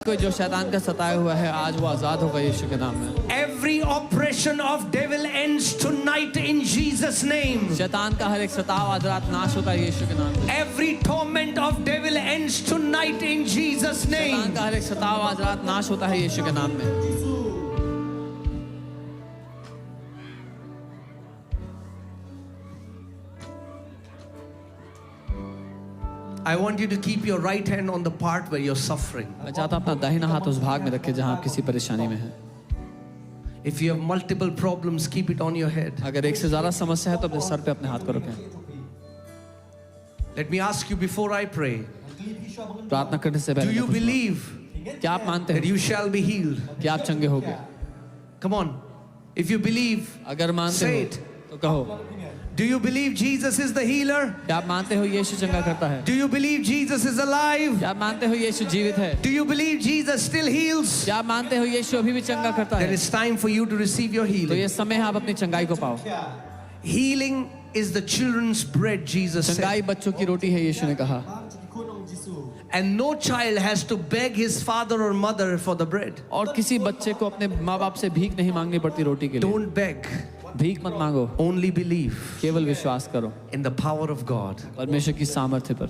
कोई जो शैतान का सताया हुआ है आज वो आजाद होगा यीशु के नाम में। Every oppression of devil ends tonight in Jesus' name. शैतान का हर एक सताव आज रात नाश होता है यीशु के नाम में। Every torment of devil ends tonight in Jesus' name. शैतान का हर एक सताव आज रात नाश होता है यीशु के नाम में। I want you to keep your right hand on the part where you're suffering. मैं चाहता हूं अपना दाहिना हाथ उस भाग में रखें जहां आप किसी परेशानी में हैं। If you have multiple problems, keep it on your head. अगर एक से ज्यादा समस्या है तो अपने सर पे अपने हाथ को रखें। Let me ask you before I pray. प्रार्थना करने से Do पहले you believe क्या आप मानते that हैं you shall be healed? कि आप चंगे होगे? Come on. If you believe, अगर मानते say हो it. तो कहो। Do you believe Jesus is the healer? क्या आप मानते हो यीशु चंगा करता है? Do you believe Jesus is alive? क्या आप मानते हो यीशु जीवित है? Do you believe Jesus still heals? क्या आप मानते हो यीशु अभी भी चंगा करता Then है? it's time for you to receive your तो healing. ये समय है आप अपनी चंगाई को पाओ। Healing is the children's bread, Jesus said. चंगाई बच्चों की रोटी है यीशु ने कहा। And no child has to beg his father or mother for the bread. और किसी बच्चे को अपने माँ बाप से भीख नहीं मांगनी पड़ती रोटी के लिए। Don't beg. भीख मत मांगो, Only believe केवल विश्वास करो in the power of God. परमेश्वर की सामर्थ्य पर।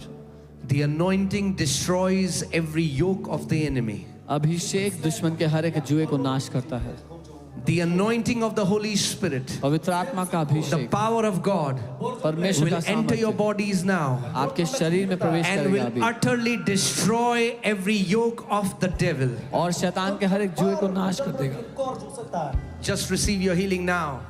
The anointing destroys every yoke of the enemy. अभिषेक दुश्मन के हर एक जुए को नाश करता है। The anointing of the Holy Spirit, पवित्र आत्मा का the Abhishek power of God, परमेश्वर का will enter your सामर्थ्य bodies now आपके शरीर में प्रवेश and करेगा will अभी utterly destroy every yoke of the devil. और शैतान के हर एक जुए को नाश कर देगा। Just receive your healing now.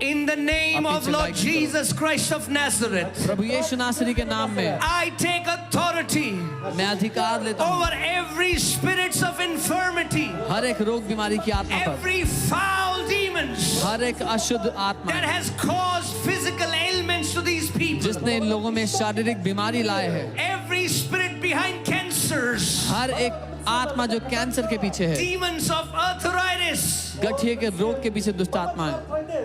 In the name of Lord Jesus Christ of Nazareth, प्रभु यीशु नासरी के नाम में I take authority मैं अधिकार लेता हूँ over every spirits of infirmity, हर एक रोग बीमारी की आत्मा पर, every foul demons हर एक अशुद्ध आत्मा that has caused physical ailments to these people, जिसने इन लोगों में शारीरिक बीमारी लाए है, every spirit behind cancers, हर एक आत्मा जो कैंसर के पीछे है, demons of arthritis, गठिए के रोग के पीछे दुष्ट आत्मा है,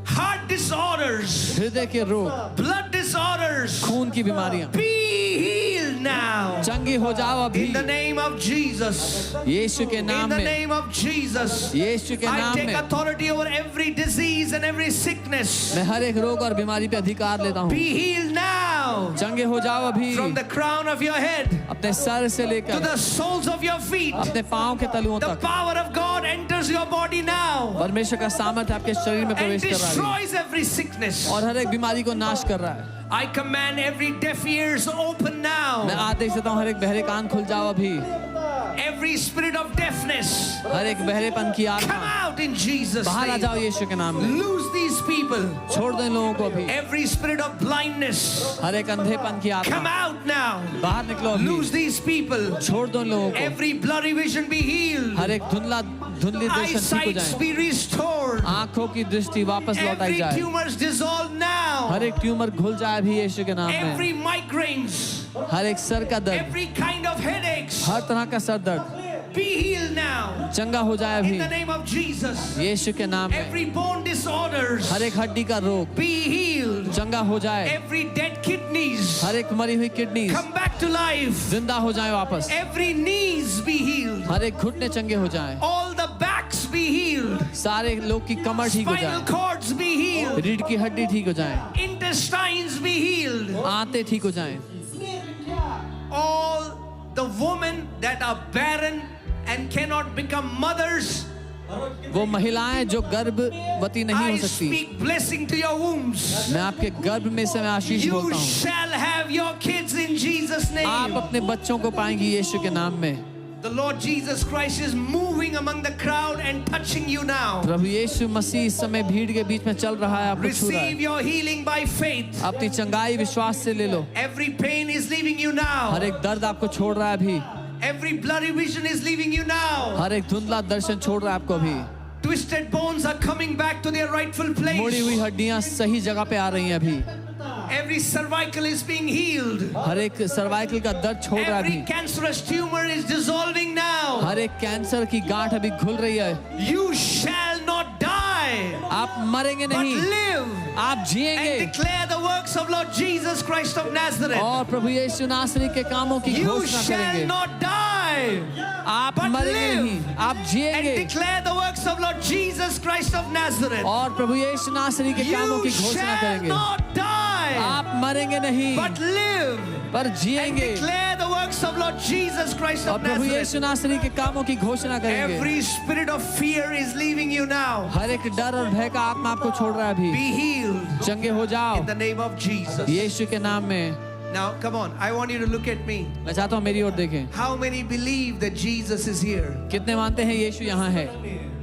heart disorders, हृदय के रोग, blood disorders, खून की बीमारियां, be healed now. चंगी हो जाओ अभी In the name of Jesus. यीशु के In नाम the में, name of Jesus. यीशु के I नाम take में authority over every disease and every sickness. मैं हर एक रोग और बीमारी पे अधिकार लेता हूँ। Be healed now. चंगे हो जाओ अभी From the crown of your head अपने सर से to लेकर the soles of your feet. अपने पाँव के तलुओं The तक power of God enters your body now परमेश्वर का सामर्थ्य आपके शरीर में and प्रवेश कर रहा है destroys every sickness. और हर एक बीमारी को नाश कर रहा है। I command every deaf ears open मैं now. आदेश देता हूँ हर एक बहरे कान खुल जाओ अभी, Every spirit of deafness हर एक बहरेपन की come आत्मा out in Jesus' बाहर आ name. जाओ यीशु के नाम में, Lose these people. छोड़ दो इन लोगों को अभी, Every spirit of blindness हर एक अंधेपन की come आत्मा out now. बाहर निकलो अभी, Lose these people. छोड़ दो इन लोगों को, Every blurry vision be healed. हर एक धुंधली दर्शन ठीक हो Eyesight जाए, be restored. आंखों की दृष्टि वापस लौटाई Every जाए, tumors dissolve now. हर एक ट्यूमर घुल जाए अभी यीशु के नाम में, Every migraines, हर एक सर का दर्द, every kind of headaches हर तरह का सर दर्द be healed now. चंगा हो जाए In अभी the name of Jesus. यीशु के नाम में, Every bone disorders हर एक हड्डी का रोग be healed. चंगा हो जाए, Every dead kidneys हर एक मरी हुई kidney come back to life. जिंदा हो जाए वापस, Every knees be healed. हर एक घुटने चंगे हो जाएं, All the backs be healed. सारे लोग की कमर ठीक हो Spinal जाए, cords be healed. रीढ़ की हड्डी ठीक हो जाए, Intestines be healed. आंतें ठीक हो जाएं, All the women that are barren and cannot become mothers, वो महिलाएं जो गर्भवती नहीं I हो सकती, speak blessing to your wombs. मैं आपके गर्भ में से मैं आशीष You बोलता हूँ, shall have your kids in Jesus' आप name. अपने बच्चों को पाएंगी यीशु के नाम में। The Lord Jesus Christ is moving among the crowd and touching you now. प्रभु यीशु मसीह इस समय भीड़ के बीच में चल रहा है, आपको छू रहा Receive है, your healing by faith. अपनी चंगाई विश्वास से ले लो, Every pain is leaving you now. हर एक दर्द आपको छोड़ रहा है अभी, Every blurry vision is leaving you now. हर एक धुंधला दर्शन छोड़ रहा है आपको अभी, Twisted bones are coming back to their rightful मुड़ी place. हुई हड्डियां सही जगह पे आ रही हैं अभी, Every cervical is being healed. हर एक सर्वाइकल का दर्द छोड़ रहा है Every अभी, cancerous tumor is dissolving now. हर एक कैंसर की गांठ अभी घुल रही है, You shall not die, आप मरेंगे but नहीं, live आप and जिएंगे declare the works of Lord Jesus Christ of Nazareth. और प्रभु यीशु नासरी के कामों की You घोषणा shall करेंगे, not die, die, आप but मरेंगे live नहीं, आप and जिएंगे declare the works of Lord Jesus Christ of Nazareth. और प्रभु यीशु नासरी के कामों की You घोषणा shall करेंगे। not die, आप मरेंगे नहीं but live पर and जिएंगे declare the works of Lord Jesus Christ और of प्रभु Nazareth. यीशु नासरी के कामों की घोषणा करेंगे। Every spirit of fear is leaving you now. हर एक डर और भय का आत्मा आपको छोड़ रहा है अभी। Be healed चंगे हो जाओ in the name of Jesus. यीशु के नाम में। Now, come on. I want you to look at me. मैं चाहता हूँ मेरी ओर देखें। How many believe that Jesus is here? कितने मानते हैं यीशु यहाँ है?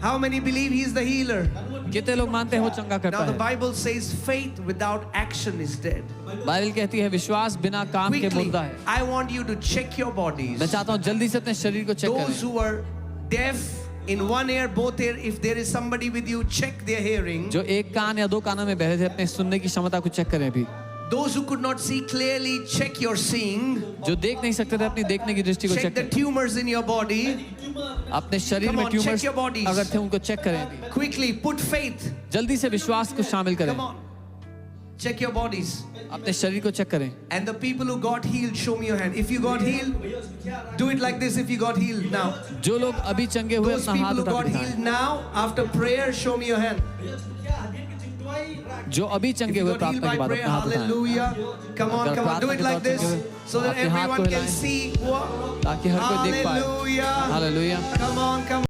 How many believe He is the healer? कितने लोग मानते हैं वो चंगा करता Now, the है? Bible says faith without action is dead. Bible कहती है विश्वास बिना काम के Quickly, मुर्दा है। I want you to check your bodies. मैं चाहता हूँ जल्दी से अपने शरीर को चेक Those करें। who are deaf in one ear, both ear, if there is somebody with you, check their hearing. जो एक कान या दो कानों में बहरे थे अपने सुनने की क्षमता को चेक करें अभी। Those who could not see clearly, check your seeing. जो देख नहीं सकते थे अपनी देखने की दृष्टि को Check चेक the करें। tumors in your body. अपने शरीर Come में on, check tumours your bodies. अगर थे उनको चेक करें अभी। Quickly, put faith. जल्दी से विश्वास को शामिल करें। Come on. Check your bodies. अपने शरीर को चेक करें। And the people who got healed, show me your hand. If you got healed, do it like this if you got healed now. जो लोग अभी चंगे हुए Those अपना people हाथ who उठा got के healed दिखाएं। now, after prayer, show me your hand. जो अभी If चंगे you हुए got healed प्रार्थना के by बाद prayer, अपना हाथ उठाएं hallelujah. Come on, अगर come on, do प्रार्थना it के like दौरान this चंगे हुए, so that अपने हाथ को everyone can हिलाएं, see. ताकि हर कोई देख पाए। Hallelujah. Hallelujah. Come on, come on.